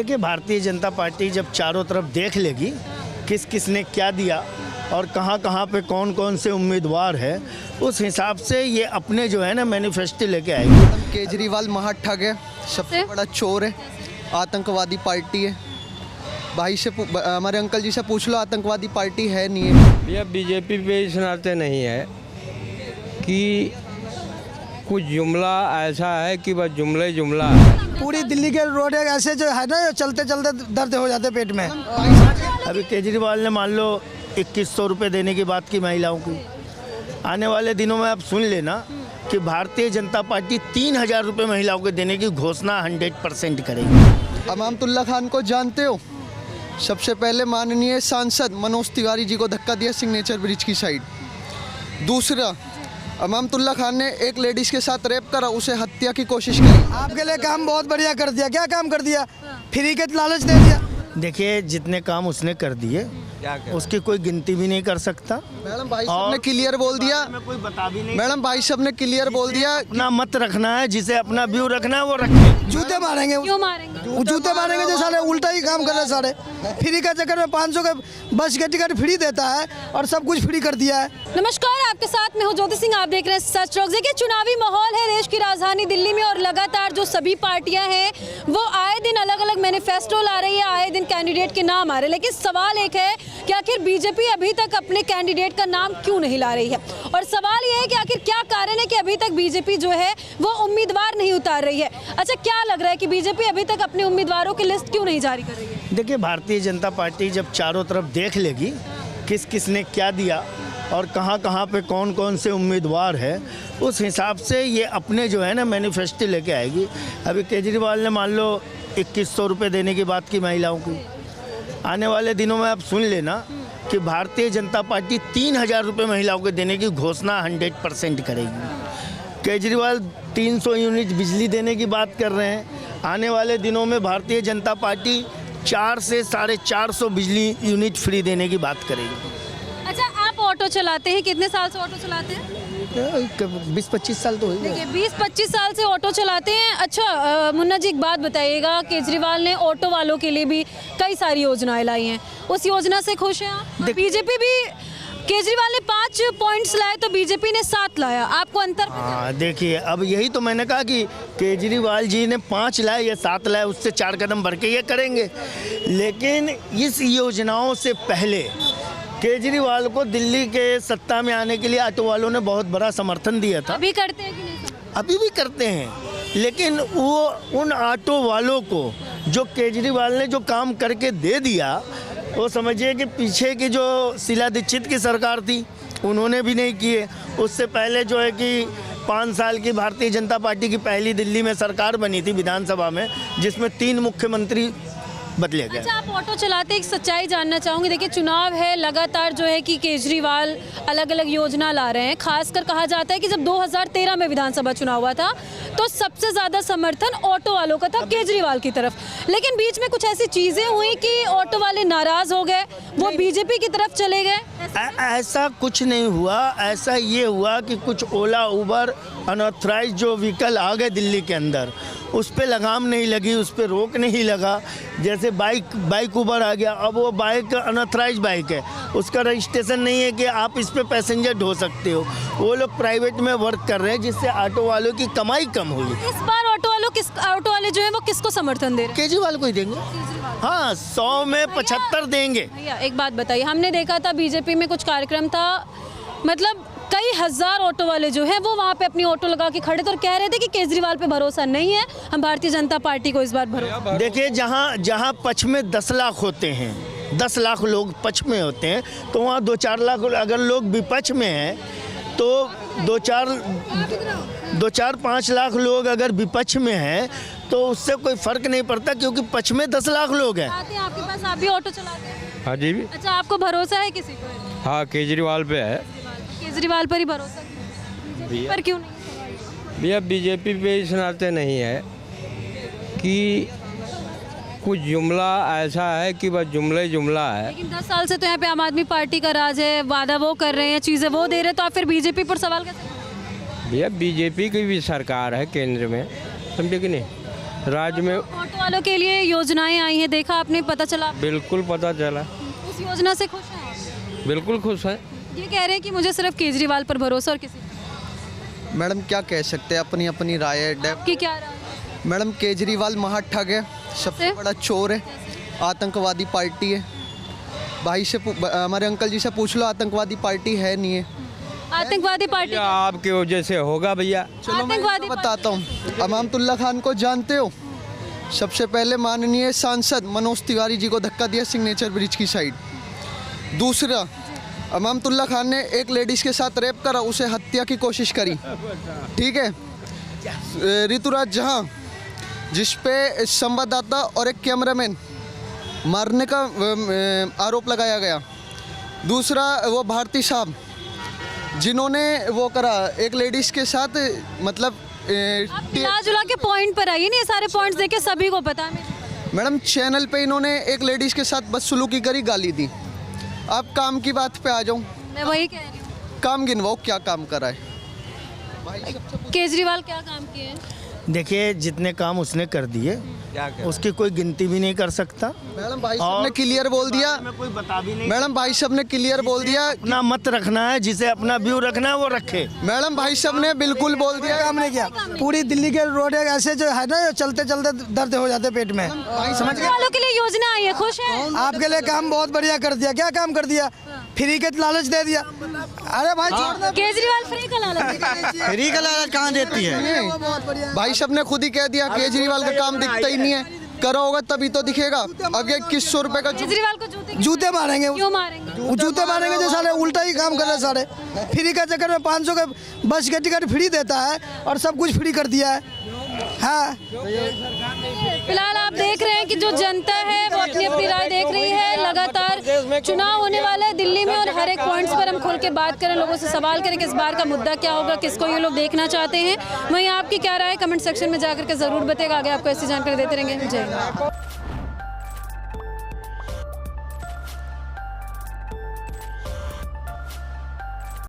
देखिए, भारतीय जनता पार्टी जब चारों तरफ देख लेगी किस किसने क्या दिया और कहाँ कहाँ पे कौन कौन से उम्मीदवार है, उस हिसाब से ये अपने जो है ना मैनिफेस्टो लेके आएगी। केजरीवाल महाठग है, सबसे बड़ा चोर है, आतंकवादी पार्टी है। भाई से हमारे अंकल जी से पूछ लो, आतंकवादी पार्टी है नहीं है। भैया बीजेपी पे इस नाते नहीं है कि कुछ जुमला ऐसा है कि बस जुमला है। पूरी दिल्ली के रोड ऐसे जो है ना, चलते चलते दर्द हो जाते पेट में। अभी केजरीवाल ने मान लो 2100 रुपये देने की बात की महिलाओं को। आने वाले दिनों में आप सुन लेना कि भारतीय जनता पार्टी 3000 रुपये महिलाओं को देने की घोषणा 100% करेगी। अमामतुल्ला खान को जानते हो? सबसे पहले माननीय सांसद मनोज तिवारी जी को धक्का दिया सिग्नेचर ब्रिज की साइड। दूसरा, अमामतुल्ला खान ने एक लेडीज़ के साथ रेप करा, उसे हत्या की कोशिश करी। आपके लिए काम बहुत बढ़िया कर दिया। क्या काम कर दिया? फ्री के लालच दे दिया। देखिए, जितने काम उसने कर दिए उसकी कोई गिनती भी नहीं कर सकता। मैडम भाई साहब ने क्लियर बोल दिया, कोई बता भी नहीं। मैडम भाई साहब ने क्लियर बोल दिया, अपना मत रखना है, जिसे अपना व्यू रखना है वो रखे। जूते मारेंगे। क्यों मारेंगे? जूते मारेंगे जो सारे उल्टा ही काम कर रहे हैं सारे। फ्री का चक्कर में 500 का बस का टिकट फ्री देता है और सब कुछ फ्री कर दिया है। नमस्कार, आपके साथ मैं हूं ज्योति सिंह। आप देख रहे हैं सच टॉक। देखिए, चुनावी माहौल है देश की राजधानी दिल्ली में और लगातार जो सभी पार्टियां हैं वो आए दिन अलग अलग मैनिफेस्टो ला रही है, आए दिन कैंडिडेट के नाम आ रहे हैं। लेकिन सवाल एक है कि आखिर बीजेपी अभी तक अपने कैंडिडेट का नाम क्यों नहीं ला रही है, और सवाल ये है कि आखिर क्या कारण है कि अभी तक बीजेपी जो है वो उम्मीदवार नहीं उतार रही है। अच्छा, क्या लग रहा है कि बीजेपी अभी तक अपने उम्मीदवारों की लिस्ट क्यों नहीं जारी कर रही है? देखिए, भारतीय जनता पार्टी जब चारों तरफ देख लेगी किस किसने क्या दिया और कहाँ कहाँ पे कौन कौन से उम्मीदवार है, उस हिसाब से ये अपने जो है ना मैनिफेस्टो लेके आएगी। अभी केजरीवाल ने मान लो 2100 रुपये देने की बात की महिलाओं को। आने वाले दिनों में आप सुन लेना कि भारतीय जनता पार्टी 3000 रुपये महिलाओं को देने की घोषणा 100% करेगी। केजरीवाल 300 यूनिट बिजली देने की बात कर रहे हैं। आने वाले दिनों में भारतीय जनता पार्टी 400 से 450 बिजली यूनिट फ्री देने की बात करेगी। अच्छा, आप ऑटो चलाते हैं, कितने साल से ऑटो चलाते हैं? 20-25 साल तो हो गए। देखिए, 20-25 साल से ऑटो चलाते हैं। अच्छा मुन्ना जी, एक बात बताइएगा, केजरीवाल ने ऑटो वालों के लिए भी कई सारी योजनाएं लाई हैं, उस योजना से खुश हैं आप? बीजेपी भी, केजरीवाल ने 5 पॉइंट्स लाए तो बीजेपी ने 7 लाया, आपको अंतर? हाँ, देखिए, अब यही तो मैंने कहा कि केजरीवाल जी ने 5 लाए या 7 लाए, उससे 4 कदम बढ़ के ये करेंगे। लेकिन इस योजनाओं से पहले केजरीवाल को दिल्ली के सत्ता में आने के लिए ऑटो वालों ने बहुत बड़ा समर्थन दिया था। अभी करते हैं कि नहीं? अभी भी करते हैं, लेकिन वो उन ऑटो वालों को जो केजरीवाल ने जो काम करके दे दिया, वो समझिए कि पीछे की जो शीला दीक्षित की सरकार थी उन्होंने भी नहीं किए। उससे पहले जो है कि 5 साल की भारतीय जनता पार्टी की पहली दिल्ली में सरकार बनी थी विधानसभा में, जिसमें 3 मुख्यमंत्री बदले गए। अच्छा, आप ऑटो चलाते, एक सच्चाई जानना चाहूँगी। देखिए, चुनाव है, लगातार जो है कि केजरीवाल अलग अलग योजना ला रहे हैं। खासकर कहा जाता है कि जब 2013 में विधानसभा चुनाव हुआ था तो सबसे ज़्यादा समर्थन ऑटो वालों का था केजरीवाल की तरफ। लेकिन बीच में कुछ ऐसी चीज़ें हुई कि ऑटो वाले नाराज़ हो गए, वो बीजेपी की तरफ चले गए। ऐसा कुछ नहीं हुआ। ऐसा ये हुआ कि कुछ ओला उबर अनऑथराइज जो व्हीकल आ गए दिल्ली के अंदर, उस पर लगाम नहीं लगी, उस पर रोक नहीं लगा। जैसे बाइक उबर आ गया, अब वो बाइक अनऑथराइज बाइक है, उसका रजिस्ट्रेशन नहीं है कि आप इस पे पैसेंजर ढो सकते हो। वो लोग प्राइवेट में वर्क कर रहे हैं, जिससे ऑटो वालों की कमाई कम हुई। इस बार ऑटो वाले जो है वो किसको समर्थन दे रहे हैं? केजरीवाल को ही देंगे। हाँ, 100 में 75 देंगे। भैया एक बात बताइए, हमने देखा था बीजेपी में कुछ कार्यक्रम था, मतलब कई हजार ऑटो वाले जो हैं वो वहाँ पे अपनी ऑटो लगा के खड़े थे और कह रहे थे कि केजरीवाल पे भरोसा नहीं है, हम भारतीय जनता पार्टी को इस बार भरोसा। देखिए, जहाँ पक्ष में 10 लाख होते हैं, 10 लाख लोग पक्ष में होते हैं, तो वहाँ 2-4 लाख अगर लोग विपक्ष में हैं तो 2-4-5 लाख लोग अगर विपक्ष में हैं तो उससे कोई फर्क नहीं पड़ता, क्योंकि पक्ष में 10 लाख लोग हैं। आते हैं आपके पास, आप भी ऑटो चलाते हैं? हाँ जी। अच्छा, आपको भरोसा है किसी को? हाँ, केजरीवाल पे है। केजरीवाल पर ही भरोसा, बीजेपी पर क्यों नहीं? भैया बीजेपी पे इस नाते नहीं है कि कुछ जुमला ऐसा है कि बस जुमला है। लेकिन 10 साल से तो यहाँ पे आम आदमी पार्टी का राज है, वादा वो कर रहे हैं, चीज़ें वो दे रहे हैं, तो आप फिर बीजेपी पर सवाल कैसे? भैया बीजेपी की भी सरकार है केंद्र में, समझे कि नहीं? राज्य में ऑटो वालों के लिए योजनाएं आई हैं, देखा आपने, पता चला? बिल्कुल पता चला, उस योजना से खुश हैं आप? बिल्कुल खुश है। ये कह रहे हैं कि मुझे सिर्फ केजरीवाल पर भरोसा और किसी मैडम क्या कह सकते हैं, अपनी अपनी राय है। की क्या राय है? मैडम केजरीवाल महाठग है, सबसे से? बड़ा चोर है, आतंकवादी पार्टी है। भाई से हमारे अंकल जी से पूछ लो, आतंकवादी पार्टी है नहीं है। आतंकवादी पार्टी या आपकी वजह से होगा भैया। चलो मैं आतंकवादी आपको बताता हूँ, अमामतुल्ला खान को जानते हो? सबसे पहले माननीय सांसद मनोज तिवारी जी को धक्का दिया सिग्नेचर ब्रिज की साइड। दूसरा, अमामतुल्ला खान ने एक लेडीज़ के साथ रेप करा, उसे हत्या की कोशिश करी, ठीक है। ऋतुराज जहाँ, जिस पे संवाददाता और एक कैमरामैन मारने का आरोप लगाया गया। दूसरा, वो भारती साहब जिन्होंने वो करा एक लेडीज़ के साथ, मतलब आप मिला जुला के पॉइंट पर आइए, नहीं सारे पॉइंट्स देखे सभी को पता है मुझे। मैडम चैनल पे इन्होंने एक लेडीज़ के साथ बदसलूकी करी, गाली दी। आप काम की बात पे आ जाऊँ, मैं वही कह रही हूँ, काम गिनवाओ क्या काम करा है। केजरीवाल क्या काम किए हैं? देखिए जितने काम उसने कर दिए उसकी कोई गिनती भी नहीं कर सकता। मैडम भाई साहब ने क्लियर बोल दिया, कोई बता भी नहीं। मैडम भाई साहब ने क्लियर बोल दिया, अपना मत रखना है, जिसे अपना व्यू रखना है वो रखे। मैडम भाई साहब ने बिल्कुल बोल दिया। काम नहीं किया। पूरी दिल्ली के रोड ऐसे जो है ना, चलते चलते दर्द हो जाते पेट में, समझ गए? वालों के लिए योजना आई है, खुश है? आपके लिए काम बहुत बढ़िया कर दिया। क्या काम कर दिया? फ्री के लालच दे दिया। अरे भाई छोड़ दे। केजरीवाल फ्री का लालच फ्री का लालच कहाँ देती है? भाई साहब ने खुद ही कह दिया केजरीवाल का काम दिखता ही नहीं है, करा होगा तभी तो दिखेगा। अब ये 2100 रुपए का केजरीवाल को जूते मारेंगे। क्यों मारेंगे? वो जूते मारेंगे जो साले उल्टा ही काम कर रहे हैं सारे। फ्री का चक्कर में 500 के बस के टिकट फ्री देता है और सब कुछ फ्री कर दिया है। हाँ, फिलहाल आप देख रहे हैं कि जो जनता है वो अपनी अपनी राय देख रही है। लगातार चुनाव होने वाला है दिल्ली में और हर एक पॉइंट्स पर हम खोल के बात करें, लोगों से सवाल करें कि इस बार का मुद्दा क्या होगा, किसको ये लोग देखना चाहते हैं। वहीं आपकी क्या राय है कमेंट सेक्शन में जाकर के जरूर बताइएगा। आगे आपको ऐसी जानकारी देते रहेंगे। जय हिंद।